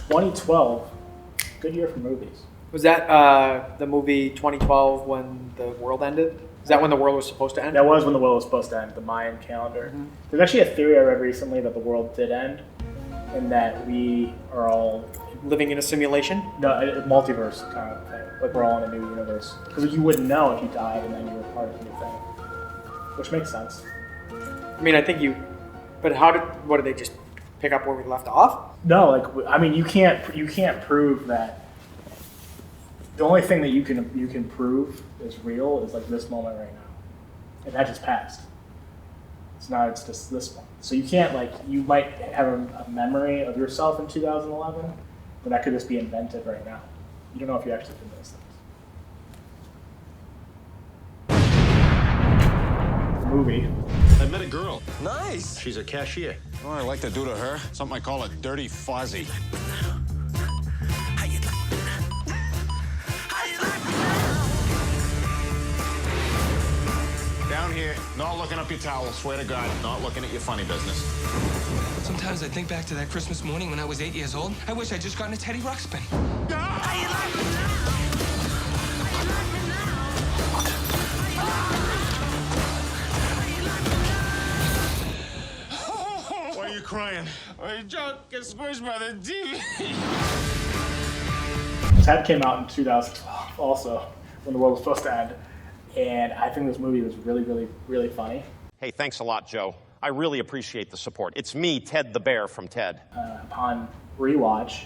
2012, good year for movies. Was that the movie 2012 when the world ended? Is that when the world was supposed to end? That was when the world was supposed to end, the Mayan calendar. Mm-hmm. There's actually a theory I read recently that the world did end, and that we are all living in a simulation. No, a multiverse kind of thing. Like we're all in a new universe. Because you wouldn't know if you died and then you were part of a new thing, which makes sense. I mean, I think you. But what did they just pick up where we left off? No, you can't prove that. The only thing that you can prove is real is like this moment right now, and that just passed. It's just this one. So you can't you might have a memory of yourself in 2011, but that could just be invented right now. You don't know if you actually did those things. The movie. I met a girl. Nice. She's a cashier. You know what I like to do to her? Something I call a dirty fuzzy. Down here, not looking up your towel, swear to God, not looking at your funny business. Sometimes I think back to that Christmas morning when I was 8 years old. I wish I'd just gotten a Teddy Ruxpin. Why are you crying? My junk gets squished by the TV. Ted came out in 2012 also, when the world was supposed to end. And I think this movie was really, really, really funny. Hey, thanks a lot, Joe. I really appreciate the support. It's me, Ted the Bear from Ted. Upon rewatch,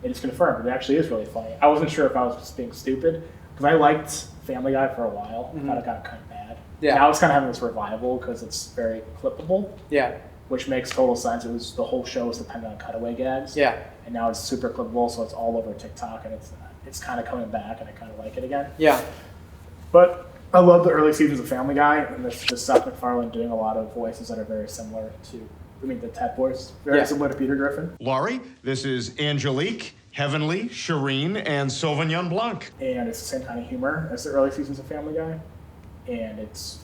it is confirmed. It actually is really funny. I wasn't sure if I was just being stupid, because I liked Family Guy for a while. Mm-hmm. I thought it got kind of bad. Yeah. Now it's kind of having this revival because it's very clippable. Yeah. Which makes total sense. The whole show was dependent on cutaway gags. Yeah. And now it's super clippable, so it's all over TikTok, and it's kind of coming back, and I kind of like it again. Yeah. But I love the early seasons of Family Guy, and there's just Seth MacFarlane doing a lot of voices that are very similar to, the Ted voice, very similar to Peter Griffin. Laurie, this is Angelique, Heavenly, Shireen, and Sauvignon Blanc. And it's the same kind of humor as the early seasons of Family Guy, and it's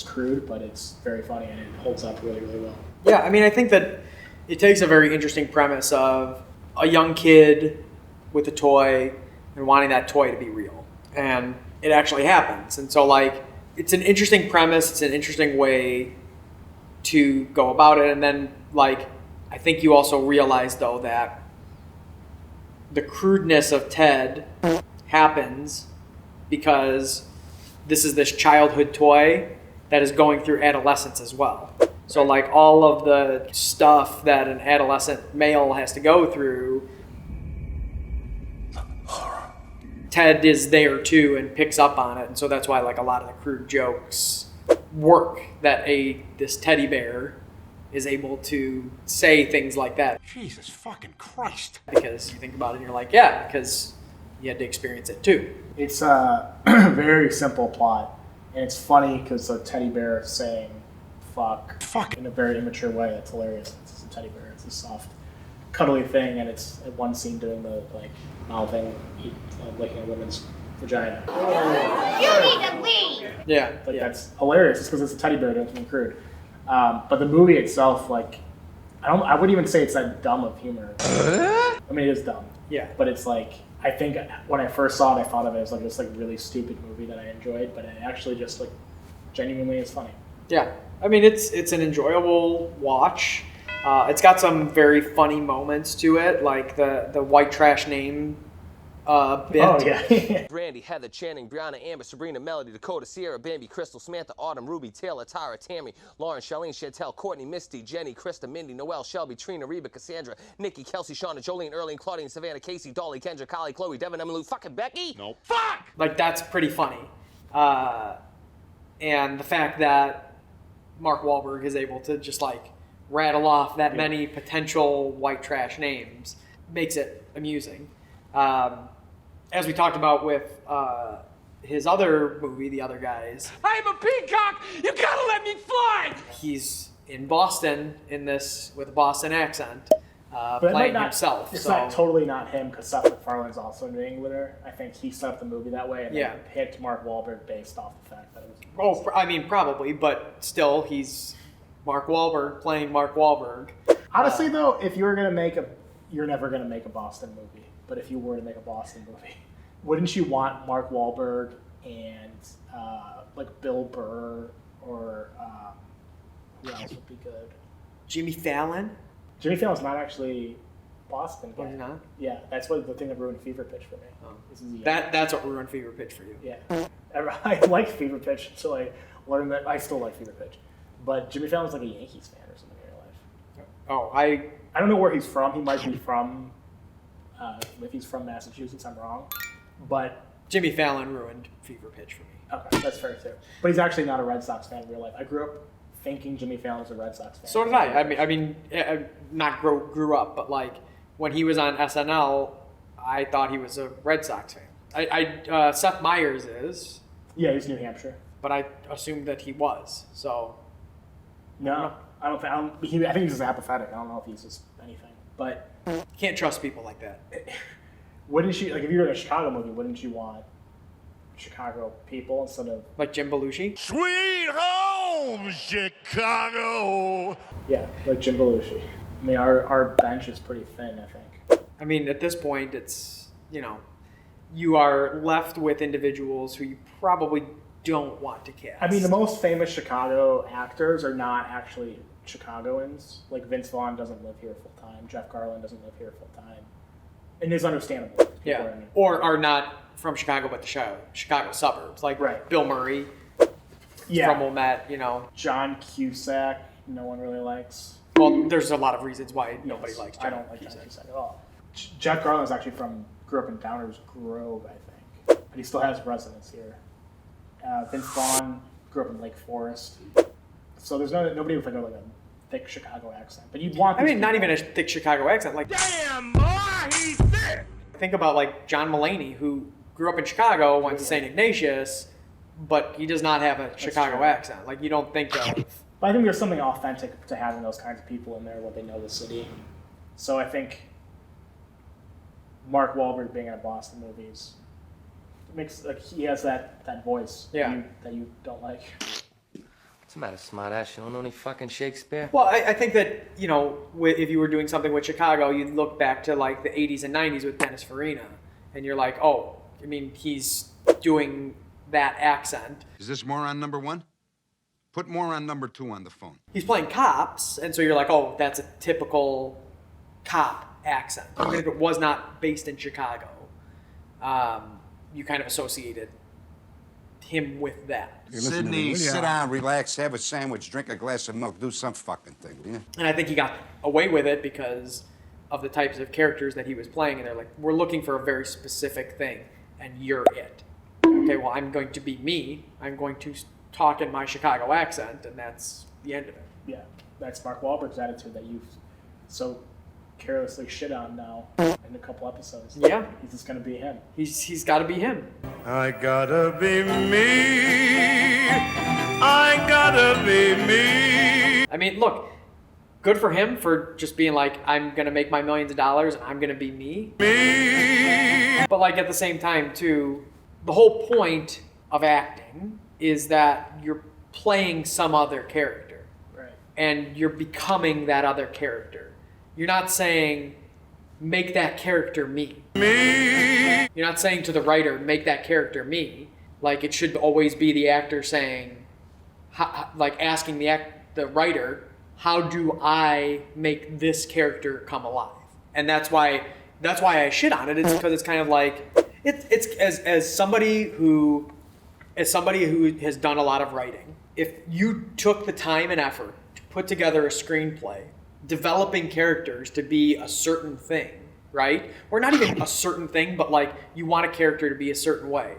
crude, but it's very funny, and it holds up really, really well. Yeah, I think that it takes a very interesting premise of a young kid with a toy and wanting that toy to be real. And it actually happens. And so it's an interesting premise, it's an interesting way to go about it. And then I think you also realize though that the crudeness of Ted happens because this is this childhood toy that is going through adolescence as well. So all of the stuff that an adolescent male has to go through, Ted is there too and picks up on it, and so that's why a lot of the crude jokes work. That this teddy bear is able to say things like that. Jesus fucking Christ! Because you think about it, and you're like, yeah, because you had to experience it too. It's a very simple plot, and it's funny because the teddy bear is saying "fuck" in a very immature way. It's hilarious. It's just a teddy bear. It's a soft, cuddly thing, and it's at one scene doing the mouthing, licking a woman's vagina. You need to leave! Yeah. That's hilarious. It's because it's a teddy bear doing something crude. But the movie itself, I wouldn't even say it's that dumb of humor. It is dumb. Yeah. But it's I think when I first saw it, I thought of it as this really stupid movie that I enjoyed, but it actually just genuinely is funny. Yeah. It's an enjoyable watch. It's got some very funny moments to it, like the white trash name bit. Oh, yeah. Brandy, Heather, Channing, Brianna, Amber, Sabrina, Melody, Dakota, Sierra, Bambi, Crystal, Samantha, Autumn, Ruby, Taylor, Tara, Tammy, Lauren, Charlene, Chantel, Courtney, Misty, Jenny, Krista, Mindy, Noelle, Shelby, Trina, Reba, Cassandra, Nikki, Kelsey, Shauna, Jolene, Erling, Claudine, Savannah, Casey, Dolly, Kendra, Kylie, Chloe, Devin, Emily, fucking Becky? Nope. Fuck! That's pretty funny. And the fact that Mark Wahlberg is able to just rattle off that many potential white trash names makes it amusing. As we talked about with his other movie, The Other Guys. I'm a peacock! You gotta let me fly! He's in Boston in this with a Boston accent, playing himself. It's not totally not him because Seth MacFarlane's also New Englander. I think he set up the movie that way and then picked Mark Wahlberg based off the fact that it was. Probably, but still, he's Mark Wahlberg playing Mark Wahlberg. Honestly, though, if you were gonna make you're never going to make a Boston movie, but if you were to make a Boston movie, wouldn't you want Mark Wahlberg and like Bill Burr or who else would be good? Jimmy Fallon? Jimmy Fallon's not actually Boston guy. Oh, he's not? Yeah, that's what the thing that ruined Fever Pitch for me. Oh. This is That's what ruined Fever Pitch for you. Yeah, I liked Fever Pitch until I learned that I still like Fever Pitch, but Jimmy Fallon's like a Yankees fan or something in real life. Oh, I don't know where he's from. He might be from if he's from Massachusetts. I'm wrong, but Jimmy Fallon ruined Fever Pitch for me. okay, that's fair too. But he's actually not a Red Sox fan in real life. I grew up thinking Jimmy Fallon was a Red Sox fan. So did I. I mean, not grew up, but like when he was on SNL, I thought he was a Red Sox fan. Seth Meyers is. Yeah, he's New Hampshire. But I assumed that he was. So. No, I don't think. I think he's just apathetic. I don't know if he's just anything. But can't trust people like that. Wouldn't you, like, if you were in a Chicago movie, wouldn't you want Chicago people instead of like Jim Belushi? Sweet home, Chicago. Yeah, like Jim Belushi. I mean, our bench is pretty thin, I think. I mean, at this point, it's, you are left with individuals who you probably don't want to cast. I mean, the most famous Chicago actors are not actually Chicagoans. Like, Vince Vaughn doesn't live here full time. Jeff Garlin doesn't live here full time. And it's understandable. Yeah. Or are not from Chicago, but the Chicago suburbs. Like right. Bill Murray from Wilmette, John Cusack, no one really likes. Well, there's a lot of reasons why nobody likes John I don't like Cusack. John Cusack at all. Jeff Garlin is actually grew up in Downers Grove, I think. But he still has residence here. Vince Vaughn grew up in Lake Forest. So there's nobody with like a thick Chicago accent. But you'd want these not people. even a thick Chicago accent. Like, Damn, boy, he's thick. think about like John Mulaney, who grew up in Chicago, went to St. Ignatius, but he does not have a Chicago accent. Like, you don't think of. But I think there's something authentic to having those kinds of people in there when they know the city. So I think Mark Wahlberg being in a Boston movies makes, like, he has that voice that you don't like. What's the matter, smartass? You don't know any fucking Shakespeare? Well, I think that, if you were doing something with Chicago, you'd look back to like the 80s and 90s with Dennis Farina, and you're like, oh, I mean, he's doing that accent. Is this moron number one? Put moron number 2 on the phone. He's playing cops, and so you're like, oh, that's a typical cop accent. Even if it was not based in Chicago, you kind of associated him with that. Sydney, sit down, relax, have a sandwich, drink a glass of milk, do some fucking thing, will you? And I think he got away with it because of the types of characters that he was playing, and they're like, we're looking for a very specific thing, and you're it. Okay, well, I'm going to be me. I'm going to talk in my Chicago accent, and that's the end of it. Yeah, that's Mark Wahlberg's attitude that you've so carelessly shit on now in a couple episodes. Yeah. He's just going to be him. He's got to be him. I gotta be me. I gotta be me. I mean, look, good for him for just being like, I'm going to make my millions of dollars, and I'm going to be me. But like at the same time, too, the whole point of acting is that you're playing some other character. Right. And you're becoming that other character. You're not saying, make that character me. You're not saying to the writer, make that character me. Like, it should always be the actor saying, like asking the writer, how do I make this character come alive? And that's why I shit on it. It's because it's kind of like, it's as somebody who has done a lot of writing, if you took the time and effort to put together a screenplay, developing characters to be a certain thing, right? Or not even a certain thing, but like you want a character to be a certain way.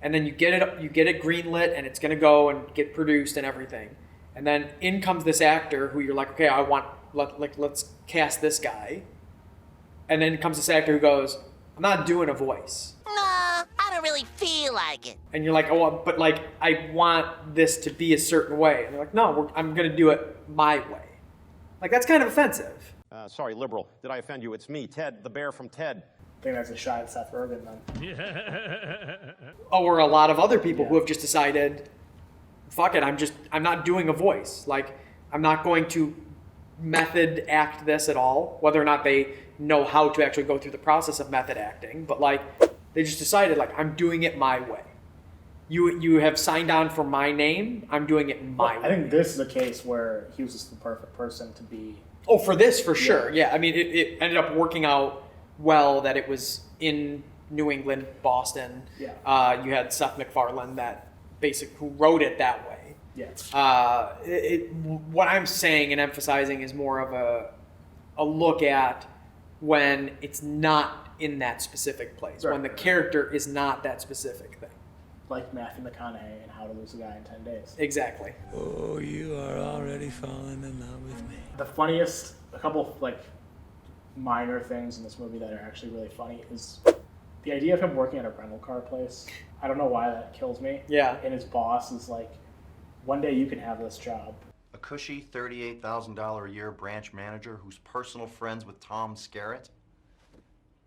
And then you get it greenlit and it's gonna go and get produced and everything. And then in comes this actor who you're like, okay, let's cast this guy. And then comes this actor who goes, I'm not doing a voice. Nah, I don't really feel like it. And you're like, oh, but like, I want this to be a certain way. And they're like, no, I'm going to do it my way. Like, that's kind of offensive. Sorry, liberal. Did I offend you? It's me, Ted, the bear from Ted. I think that's a shot at Seth Rogen then. Or a lot of other people who have just decided, fuck it, I'm not doing a voice. Like, I'm not going to method act this at all. Whether or not they know how to actually go through the process of method acting, but like they just decided like I'm doing it my way. You have signed on for my name. I'm doing it my way. I think this is a case where he was just the perfect person to be. Oh, for this, for sure. Yeah, I mean, it ended up working out well that it was in New England, Boston. Yeah. You had Seth MacFarlane who wrote it that way. Yeah. What I'm saying and emphasizing is more of a look at when it's not in that specific place, Right. when the character is not that specific thing. Like Matthew McConaughey and How to Lose a Guy in 10 Days. Exactly. Oh, you are already falling in love with me. The funniest, a couple of like minor things in this movie that are actually really funny is the idea of him working at a rental car place. I don't know why that kills me. Yeah. And his boss is like, one day you can have this job. A cushy $38,000 a year branch manager who's personal friends with Tom Skerritt?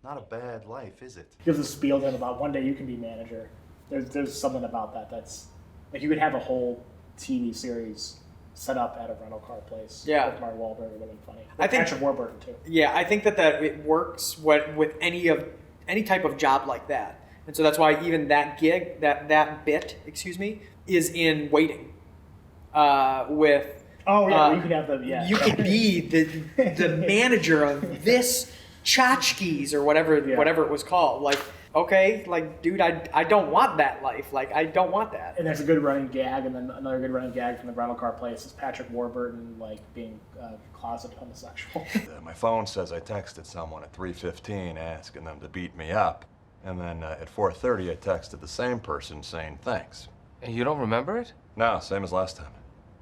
Not a bad life, is it? Gives a spiel to him about one day you can be manager. There's something about that's like you could have a whole TV series set up at a rental car place. Yeah. With Mark Wahlberg, it would have been funny. I think Patrick Warburton too. Yeah, I think that it works with any type of job like that, and so that's why even that gig, that bit, is in Waiting. With you could have you could be the manager of this tchotchkes or whatever it was called. Like, okay, like, dude, I don't want that life. Like, I don't want that. And there's a good running gag, and then another good running gag from the rental car place is Patrick Warburton like being closet homosexual. My phone says I texted someone at 3:15 asking them to beat me up, and then at 4:30 I texted the same person saying thanks. And you don't remember it? No, same as last time.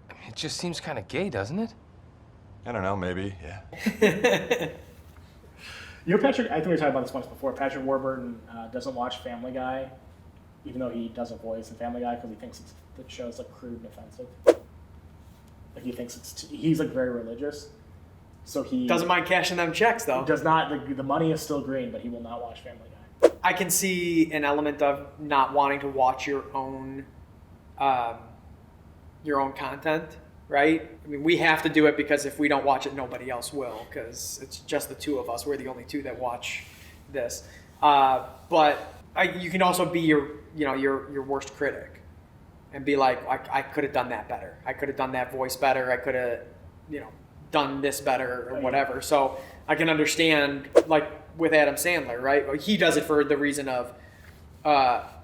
I mean, it just seems kind of gay, doesn't it? I don't know, maybe, yeah. You know, Patrick, I think we were talking about this once before. Patrick Warburton doesn't watch Family Guy, even though he does a voice in Family Guy, because he thinks the show's like crude and offensive. Like he thinks he's like very religious, so he doesn't mind cashing them checks though. Does not. The money is still green, but he will not watch Family Guy. I can see an element of not wanting to watch your own content. Right? I mean, we have to do it because if we don't watch it, nobody else will, because it's just the two of us. We're the only two that watch this. But you can also be your worst critic and be like, I could have done that better. I could have done that voice better. I could have, done this better or whatever. So I can understand, like with Adam Sandler, right? He does it for the reason of,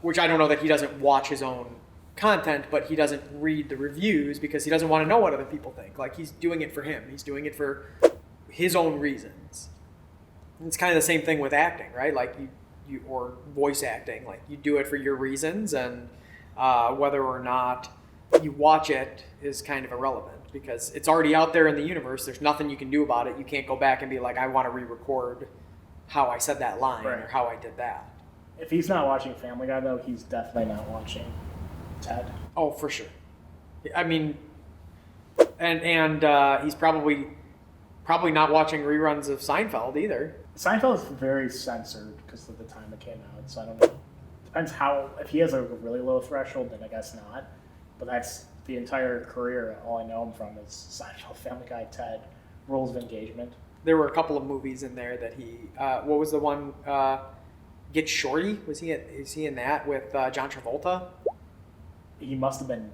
which I don't know that he doesn't watch his own content, but he doesn't read the reviews because he doesn't want to know what other people think. Like, he's doing it for him. He's doing it for his own reasons. And it's kind of the same thing with acting, right? Like you or voice acting. Like, you do it for your reasons, and whether or not you watch it is kind of irrelevant because it's already out there in the universe. There's nothing you can do about it. You can't go back and be like, I want to re-record how I said that line or how I did that. If he's not watching Family Guy, though, he's definitely not watching Ted. Oh, for sure. I mean, and he's probably not watching reruns of Seinfeld either. Seinfeld is very censored because of the time it came out, so I don't know. Depends how. If he has a really low threshold, then I guess not. But that's the entire career. All I know him from is Seinfeld, Family Guy, Ted, Rules of Engagement. There were a couple of movies in there that he. What was the one? Get Shorty? Is he in that with John Travolta? He must have been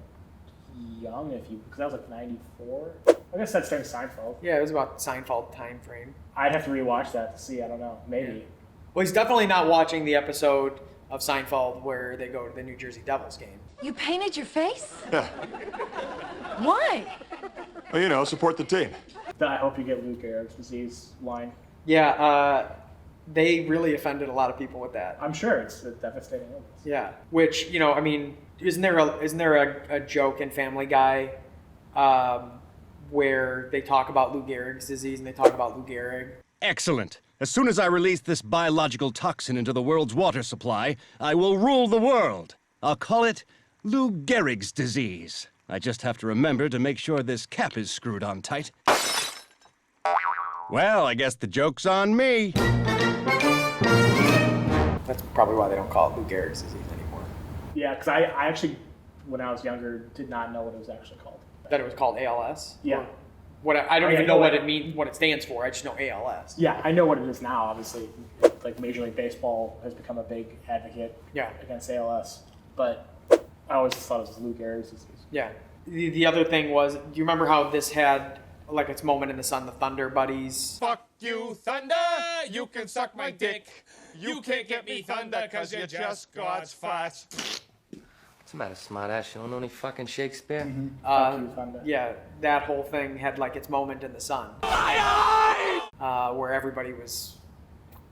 young because that was like 94. I guess that's during Seinfeld. Yeah, it was about Seinfeld time frame. I'd have to rewatch that to see. I don't know. Maybe. Yeah. Well, he's definitely not watching the episode of Seinfeld where they go to the New Jersey Devils game. You painted your face? Yeah. Why? Well, support the team. I hope you get Lou Gehrig's disease line. Yeah, they really offended a lot of people with that. I'm sure it's a devastating illness. Yeah, which, I mean, isn't there a joke in Family Guy where they talk about Lou Gehrig's disease and they talk about Lou Gehrig? Excellent. As soon as I release this biological toxin into the world's water supply, I will rule the world. I'll call it Lou Gehrig's disease. I just have to remember to make sure this cap is screwed on tight. Well, I guess the joke's on me. That's probably why they don't call it Lou Gehrig's disease anymore. Yeah, because I actually, when I was younger, did not know what it was actually called. That it was called ALS? Yeah. what I don't I even know know what it- it means, what it stands for. I just know ALS. Yeah, I know what it is now. Obviously, like Major League Baseball has become a big advocate against ALS, but I always just thought it was Lou Gehrig's disease. Yeah. The other thing was, do you remember how this had like its moment in the sun, the Thunder Buddies? Fuck you, Thunder! You can suck my dick. You can't get me, Thunder, cause you're just God's farts. What's the matter, smartass? You don't know any fucking Shakespeare? Fuck you, Thunder. Yeah, that whole thing had like its moment in the sun, where everybody was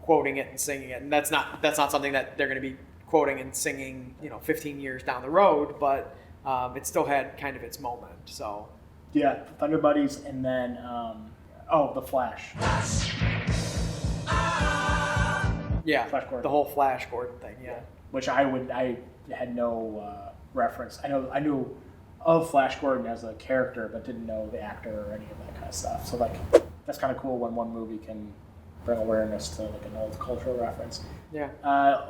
quoting it and singing it, and that's not something that they're going to be quoting and singing, 15 years down the road, but it still had kind of its moment. So Yeah, Thunder Buddies, and then The Flash. yeah, Flash Gordon. the whole Flash Gordon thing. Yeah, Which I had no reference. I knew of Flash Gordon as a character, but didn't know the actor or any of that kind of stuff. So like, that's kind of cool when one movie can bring awareness to like an old cultural reference. yeah.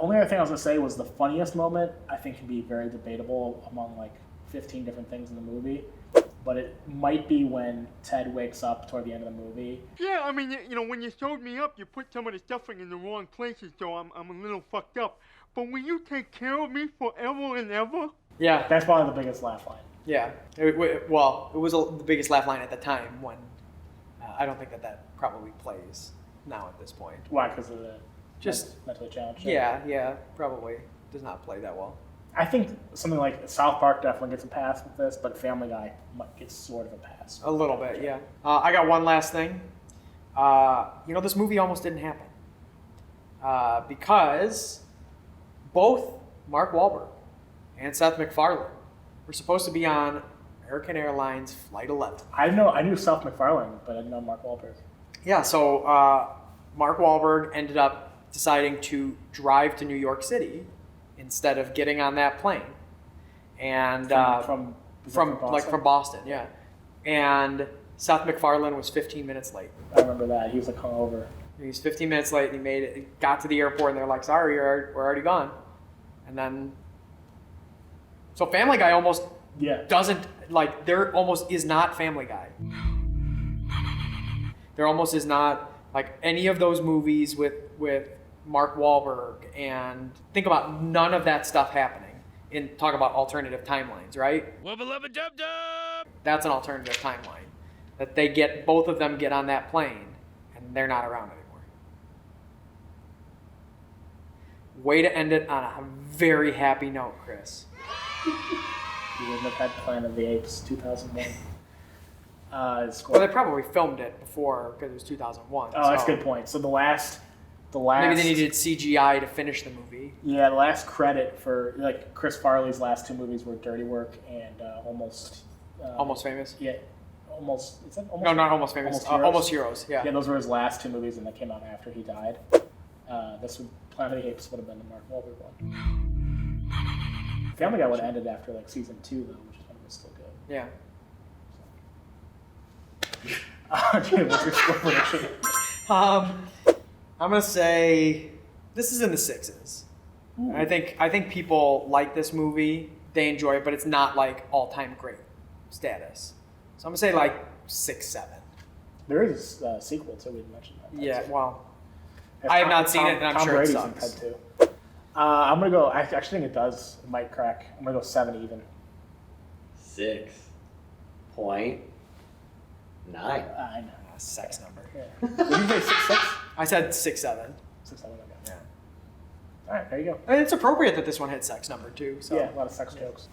Only other thing I was gonna say was the funniest moment I think can be very debatable among like 15 different things in the movie, but it might be when Ted wakes up toward the end of the movie. Yeah, I mean, when you showed me up, you put some of the stuffing in the wrong places, so I'm a little fucked up. But will you take care of me forever and ever? Yeah, That's probably the biggest laugh line. yeah. It was the biggest laugh line at the time. When I don't think that probably plays now at this point. Why? Because of the Just mentally challenged. yeah, probably does not play that well. I think something like South Park definitely gets a pass with this, but Family Guy gets sort of a pass. A little bit, yeah. I got one last thing. This movie almost didn't happen because both Mark Wahlberg and Seth MacFarlane were supposed to be on American Airlines Flight 11. I knew Seth MacFarlane, but I didn't know Mark Wahlberg. Yeah, so Mark Wahlberg ended up deciding to drive to New York City instead of getting on that plane, and from Boston, yeah. And Seth MacFarlane was 15 minutes late. I remember that. He was like hungover. He was 15 minutes late, and he made it. He got to the airport, and they're like, "Sorry, we're already gone." And then, so Family Guy almost doesn't like. There almost is not Family Guy. There almost is not like any of those movies with Mark Wahlberg, and think about none of that stuff happening. Talk about alternative timelines, right? Wubba lubba dub dub! That's an alternative timeline. That both of them get on that plane, and they're not around anymore. Way to end it on a very happy note, Chris. You wouldn't have had Planet of the Apes 2001. Well, they probably filmed it before because it was 2001. Oh, that's a good point. So the last. Maybe they needed CGI to finish the movie. Yeah, the last credit for like Chris Farley's last two movies were Dirty Work and Almost. Almost Famous. Yeah, Almost. Is that Almost? No, not Almost Famous. Almost Heroes. Yeah. Yeah, those were his last two movies, and they came out after he died. Planet of the Apes would have been the Mark Wahlberg one. Family Guy would have ended after like season 2 though, which is when it was still good. Yeah. What's your score prediction? I'm gonna say this is in the 6s. I think people like this movie. They enjoy it, but it's not like all-time great status. So I'm gonna say like 6, 7. There is a sequel too. We mentioned that. Yeah, well, I have not seen it, and I'm sure it Tom Brady's sucks. in Ted 2. I'm gonna go. I actually think it does. It might crack. I'm gonna go 7 even. 6.9. I know. Sex number. Yeah. Did you say 6.6? I said 6, 7. 6, 7. Okay. Yeah. All right, there you go. And it's appropriate that this one had sex number too. So. Yeah, a lot of sex jokes.